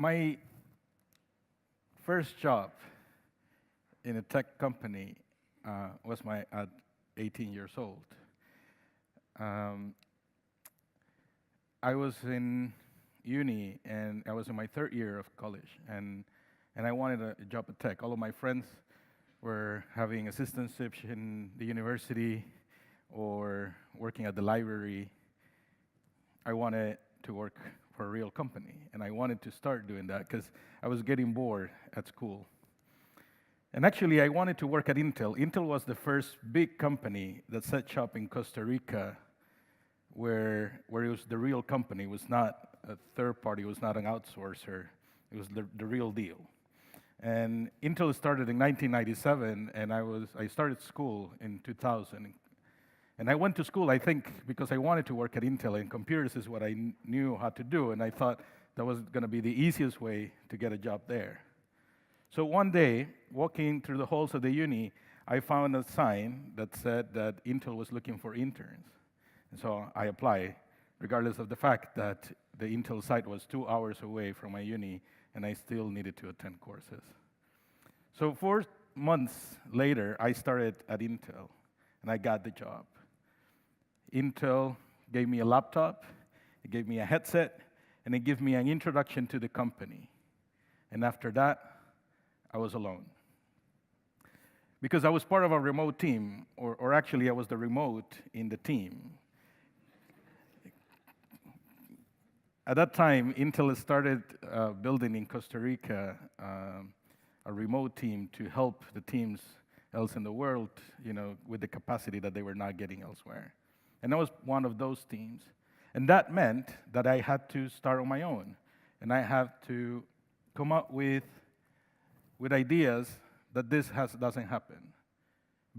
My first job in a tech company was at 18 years old. Um, I was in uni, and I was in my third year of college, and I wanted a job at tech. All of my friends were having assistantships in the university or working at the library. I wanted to work for a real company, and I wanted to start doing that because I was getting bored at school. And actually, I wanted to work at Intel. Intel was the first big company that set shop in Costa Rica, where it was the real company. It was not a third party, it was not an outsourcer, it was the real deal. And Intel started in 1997, and I started school in 2000. And I went to school, I think, because I wanted to work at Intel, and computers is what I knew how to do, and I thought that was going to be the easiest way to get a job there. So one day, walking through the halls of the uni, I found a sign that said that Intel was looking for interns. And so I applied, regardless of the fact that the Intel site was 2 hours away from my uni, and I still needed to attend courses. So 4 months later, I started at Intel, and I got the job. Intel gave me a laptop, it gave me a headset, and it gave me an introduction to the company. And after that, I was alone. Because I was part of a remote team, or actually I was the remote in the team. At that time, Intel started building in Costa Rica a remote team to help the teams else in the world, with the capacity that they were not getting elsewhere. And I was one of those teams. And that meant that I had to start on my own. And I had to come up with ideas that doesn't happen.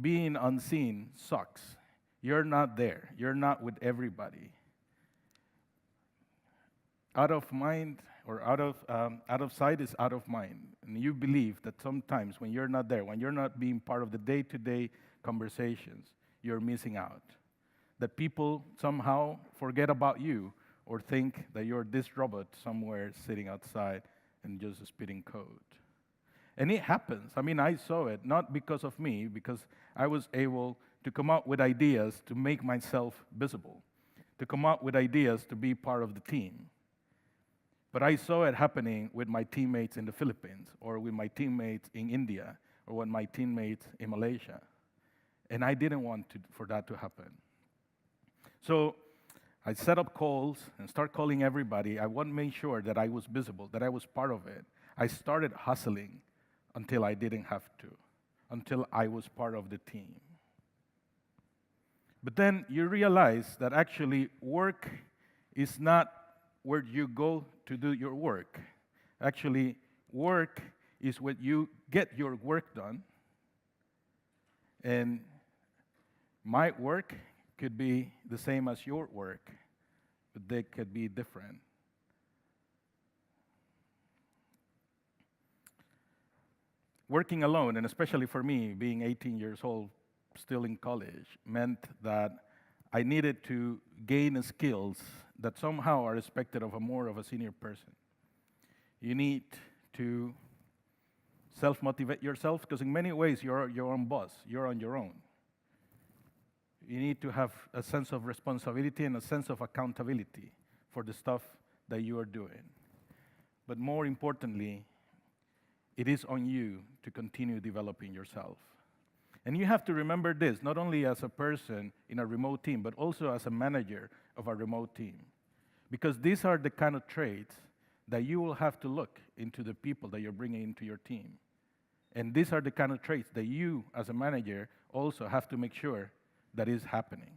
Being unseen sucks. You're not there. You're not with everybody. Out of mind, or out of sight is out of mind. And you believe that sometimes when you're not there, when you're not being part of the day-to-day conversations, you're missing out. That people somehow forget about you or think that you're this robot somewhere sitting outside and just spitting code. And it happens. I mean, I saw it, not because of me, because I was able to come up with ideas to make myself visible, to come up with ideas to be part of the team. But I saw it happening with my teammates in the Philippines, or with my teammates in India, or with my teammates in Malaysia. And I didn't want for that to happen. So I set up calls and start calling everybody. I want to make sure that I was visible, that I was part of it. I started hustling until I didn't have to, until I was part of the team. But then you realize that actually work is not where you go to do your work. Actually, work is where you get your work done. And my work could be the same as your work, but they could be different. Working alone, and especially for me, being 18 years old, still in college, meant that I needed to gain skills that somehow are expected of more of a senior person. You need to self-motivate yourself, because in many ways you're your own boss, you're on your own. You need to have a sense of responsibility and a sense of accountability for the stuff that you are doing. But more importantly, it is on you to continue developing yourself. And you have to remember this, not only as a person in a remote team, but also as a manager of a remote team. Because these are the kind of traits that you will have to look into the people that you're bringing into your team. And these are the kind of traits that you, as a manager, also have to make sure that is happening.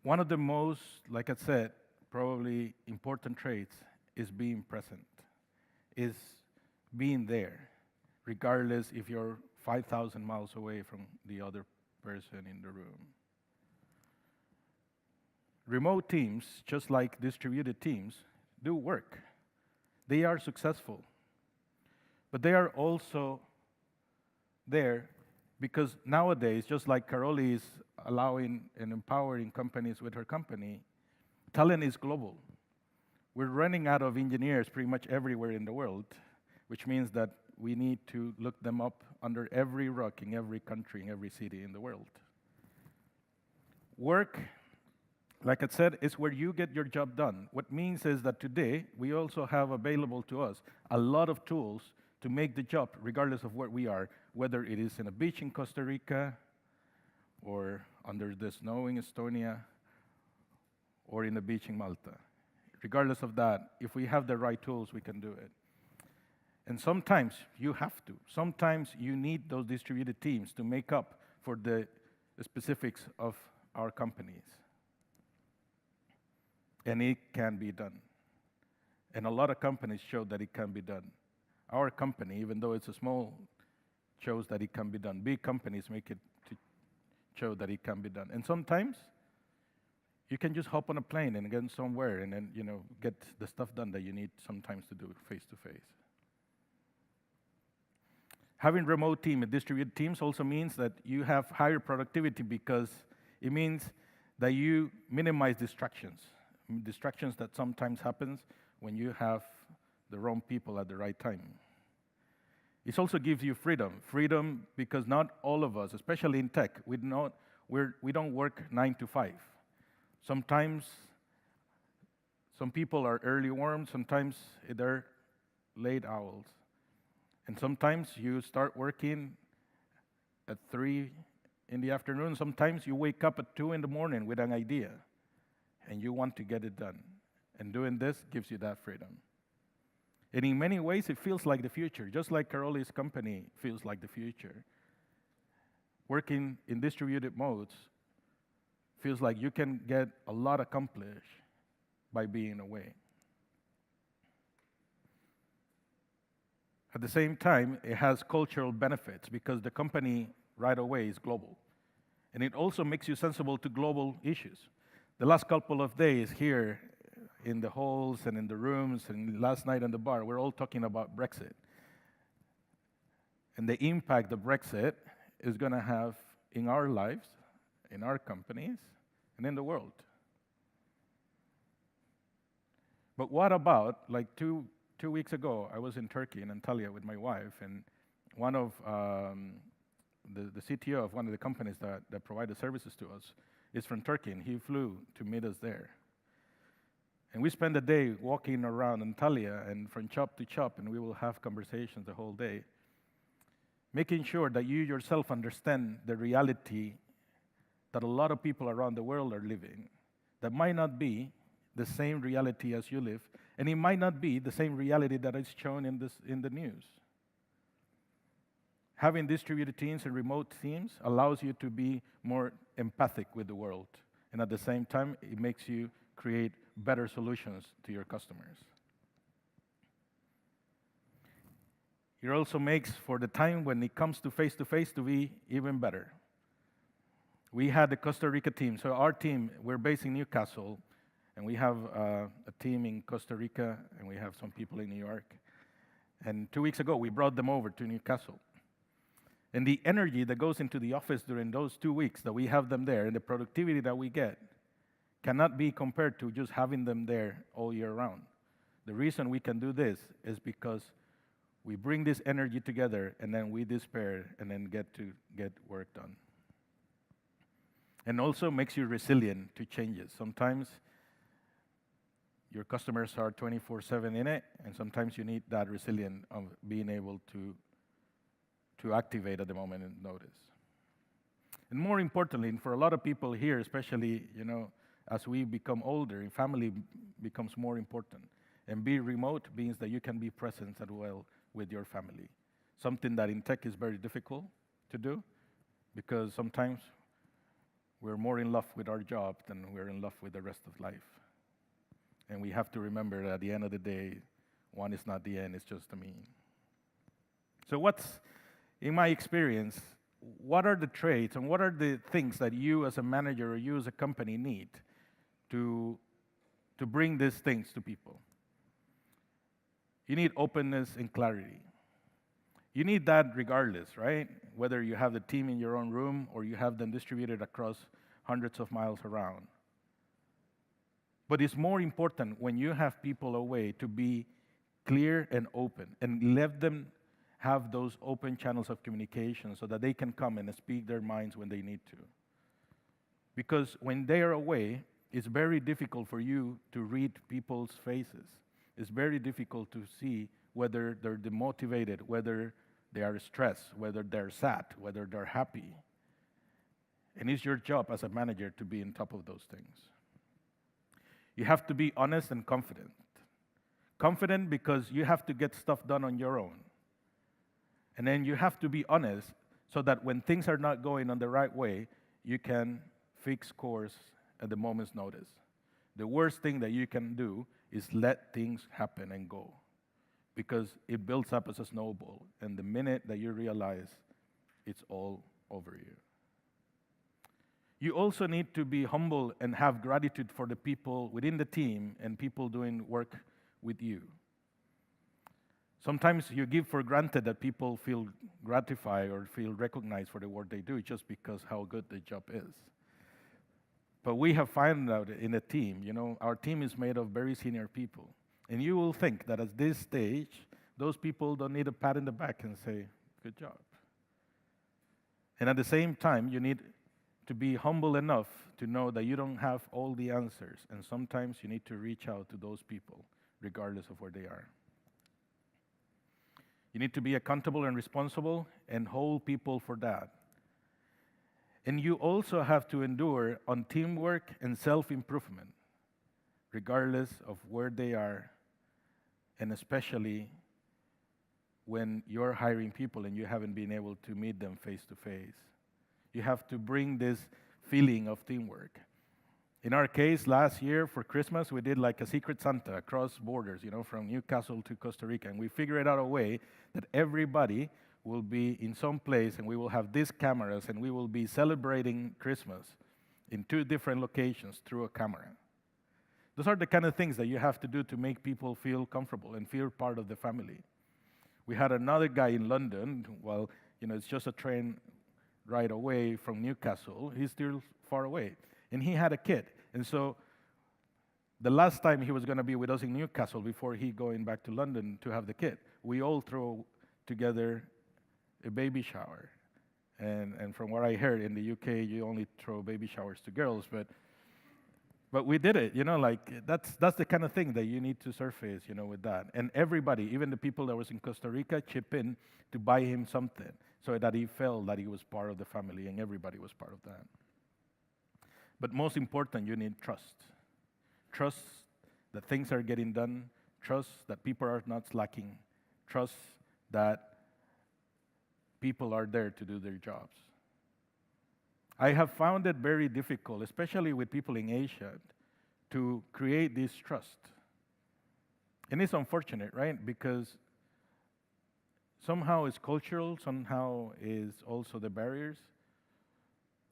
One of the most, like I said, probably important traits is being present, is being there, regardless if you're 5,000 miles away from the other person in the room. Remote teams, just like distributed teams, do work. They are successful. But they are also there because nowadays, just like Corrales is allowing and empowering companies with her company, talent is global. we're running out of engineers pretty much everywhere in the world, which means that we need to look them up under every rock in every country, in every city in the world. Work, like I said, is where you get your job done. What means is that today, we also have available to us a lot of tools to make the job, regardless of where we are, whether it is in a beach in Costa Rica, or under the snow in Estonia, or in a beach in Malta. Regardless of that, if we have the right tools, we can do it. And sometimes you have to. Sometimes you need those distributed teams to make up for the specifics of our companies. And it can be done. And a lot of companies show that it can be done. Our company, even though it's a small, shows that it can be done. Big companies make it to show that it can be done. And sometimes you can just hop on a plane and get somewhere and then, get the stuff done that you need sometimes to do face to face. Having remote team and distributed teams also means that you have higher productivity because it means that you minimize distractions. Distractions that sometimes happens when you have the wrong people at the right time. It also gives you freedom. Freedom because not all of us, especially in tech, we don't work 9 to 5. Sometimes some people are early worms, sometimes they're late owls. And sometimes you start working at 3 in the afternoon. Sometimes you wake up at 2 in the morning with an idea, and you want to get it done. And doing this gives you that freedom. And in many ways, it feels like the future, just like Corrales' company feels like the future. Working in distributed modes feels like you can get a lot accomplished by being away. At the same time, it has cultural benefits because the company right away is global. And it also makes you sensible to global issues. The last couple of days here in the halls and in the rooms and last night in the bar, we're all talking about Brexit. And the impact that Brexit is going to have in our lives, in our companies, and in the world. But what about, like two weeks ago, I was in Turkey, in Antalya, with my wife, and one of the CTO of one of the companies that provide the services to us is from Turkey, and he flew to meet us there. And we spent the day walking around Antalya and from shop to shop, and we will have conversations the whole day, making sure that you yourself understand the reality that a lot of people around the world are living that might not be the same reality as you live, and it might not be the same reality that is shown in the news. Having distributed teams and remote teams allows you to be more empathic with the world, and at the same time, it makes you create better solutions to your customers. It also makes for the time when it comes to face-to-face to be even better. We had the Costa Rica team, so our team, we're based in Newcastle, and we have a team in Costa Rica, and we have some people in New York. And 2 weeks ago, we brought them over to Newcastle. And the energy that goes into the office during those 2 weeks that we have them there, and the productivity that we get, cannot be compared to just having them there all year round. The reason we can do this is because we bring this energy together, and then we despair, and then get work done. And also makes you resilient to changes. Sometimes your customers are 24/7 in it, and sometimes you need that resilience of being able to activate at the moment and notice. And more importantly, and for a lot of people here, especially, as we become older, and family becomes more important. And be remote means that you can be present as well with your family. Something that in tech is very difficult to do, because sometimes we're more in love with our job than we're in love with the rest of life. And we have to remember that at the end of the day, one is not the end, it's just the mean. So in my experience, what are the traits and what are the things that you as a manager or you as a company need to bring these things to people? You need openness and clarity. You need that regardless, right? Whether you have the team in your own room or you have them distributed across hundreds of miles around. But it's more important when you have people away to be clear and open and let them have those open channels of communication so that they can come and speak their minds when they need to. Because when they are away, it's very difficult for you to read people's faces. It's very difficult to see whether they're demotivated, whether they are stressed, whether they're sad, whether they're happy. And it's your job as a manager to be on top of those things. You have to be honest and confident. Confident because you have to get stuff done on your own. And then you have to be honest so that when things are not going on the right way, you can fix course at the moment's notice. The worst thing that you can do is let things happen and go, because it builds up as a snowball, and the minute that you realize, it's all over you. You also need to be humble and have gratitude for the people within the team and people doing work with you. Sometimes you give for granted that people feel gratified or feel recognized for the work they do just because how good the job is. But we have found out in a team, our team is made of very senior people. And you will think that at this stage, those people don't need a pat in the back and say, good job. And at the same time, you need to be humble enough to know that you don't have all the answers. And sometimes you need to reach out to those people, regardless of where they are. You need to be accountable and responsible and hold people for that. And you also have to endure on teamwork and self-improvement, regardless of where they are, and especially when you're hiring people and you haven't been able to meet them face to face. You have to bring this feeling of teamwork. In our case, last year for Christmas, we did like a Secret Santa across borders, from Newcastle to Costa Rica, and we figured out a way that everybody will be in some place, and we will have these cameras, and we will be celebrating Christmas in 2 different locations through a camera. Those are the kind of things that you have to do to make people feel comfortable and feel part of the family. We had another guy in London, it's just a train ride away from Newcastle. He's still far away, and he had a kid. And so the last time he was going to be with us in Newcastle before he going back to London to have the kid, we all threw together a baby shower. And from what I heard, in the UK, you only throw baby showers to girls, but we did it, that's the kind of thing that you need to surface, with that. And everybody, even the people that was in Costa Rica, chip in to buy him something so that he felt that he was part of the family and everybody was part of that. But most important, you need trust. Trust that things are getting done. Trust that people are not slacking. Trust that people are there to do their jobs. I have found it very difficult, especially with people in Asia, to create this trust. And it's unfortunate, right? Because somehow it's cultural, somehow it's also the barriers.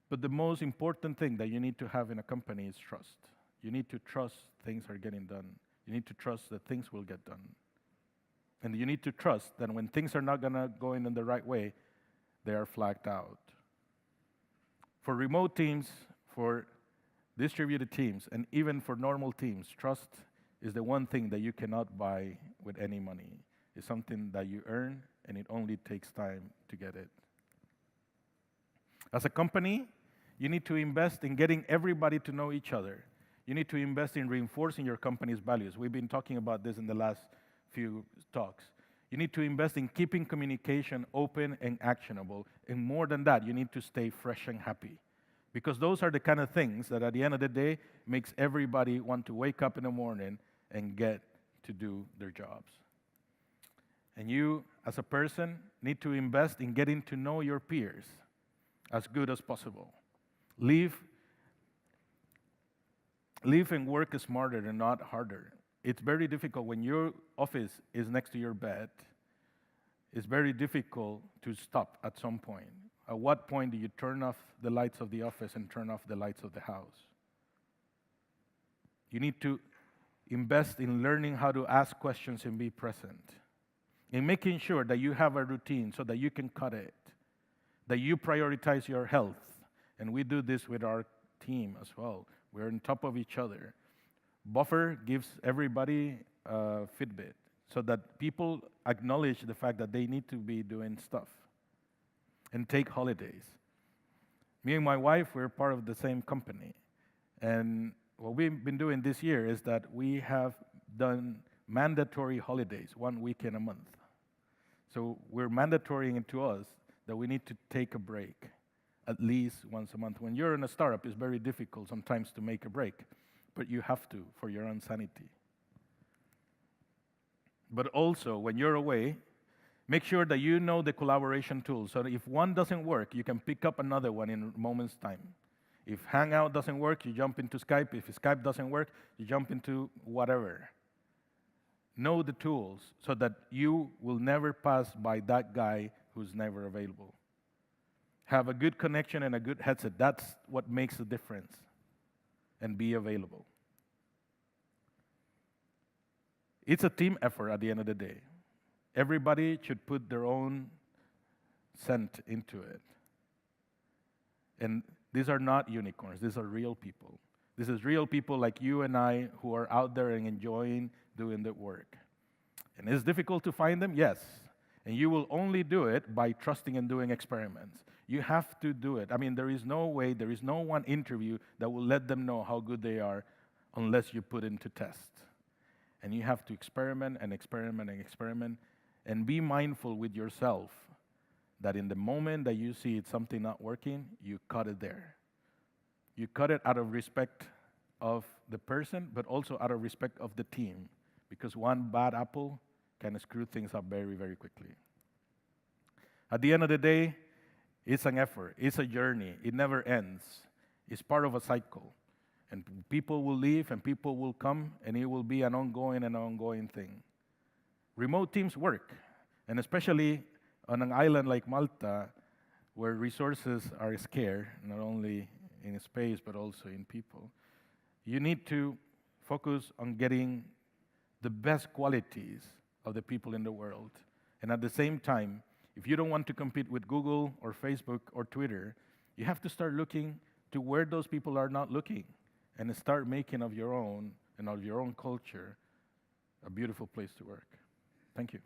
But the most important thing that you need to have in a company is trust. You need to trust things are getting done. You need to trust that things will get done. And you need to trust that when things are not going to go in the right way, they are flagged out. For remote teams, for distributed teams, and even for normal teams, trust is the one thing that you cannot buy with any money. It's something that you earn, and it only takes time to get it. As a company, you need to invest in getting everybody to know each other. You need to invest in reinforcing your company's values. We've been talking about this in the last few talks. You need to invest in keeping communication open and actionable. And more than that, you need to stay fresh and happy. Because those are the kind of things that at the end of the day makes everybody want to wake up in the morning and get to do their jobs. And you, as a person, need to invest in getting to know your peers as good as possible. Live and work smarter and not harder. It's very difficult when your office is next to your bed. It's very difficult to stop at some point. At what point do you turn off the lights of the office and turn off the lights of the house? You need to invest in learning how to ask questions and be present. In making sure that you have a routine so that you can cut it, that you prioritize your health. And we do this with our team as well. We're on top of each other. Buffer gives everybody a Fitbit so that people acknowledge the fact that they need to be doing stuff and take holidays. Me and my wife, we're part of the same company. And what we've been doing this year is that we have done mandatory holidays, 1 weekend a month. So we're mandatorying it to us that we need to take a break at least once a month. When you're in a startup, it's very difficult sometimes to make a break, but you have to for your own sanity. But also, when you're away, make sure that you know the collaboration tools, so that if one doesn't work, you can pick up another one in a moment's time. If Hangout doesn't work, you jump into Skype. If Skype doesn't work, you jump into whatever. Know the tools so that you will never pass by that guy who's never available. Have a good connection and a good headset. That's what makes the difference. And be available. It's a team effort at the end of the day. Everybody should put their own cent into it. And these are not unicorns. These are real people. This is real people like you and I who are out there and enjoying doing the work. And it's difficult to find them? Yes. And you will only do it by trusting and doing experiments. You have to do it. I mean, there is no way, there is no one interview that will let them know how good they are unless you put into test. And you have to experiment and experiment and experiment and be mindful with yourself that in the moment that you see it's something not working, you cut it there. You cut it out of respect of the person, but also out of respect of the team, because one bad apple can screw things up very, very quickly. At the end of the day, it's an effort. It's a journey. It never ends. It's part of a cycle. And people will leave and people will come, and it will be an ongoing thing. Remote teams work, and especially on an island like Malta, where resources are scarce, not only in space but also in people. You need to focus on getting the best qualities of the people in the world. And at the same time, if you don't want to compete with Google or Facebook or Twitter, you have to start looking to where those people are not looking and start making of your own and of your own culture a beautiful place to work. Thank you.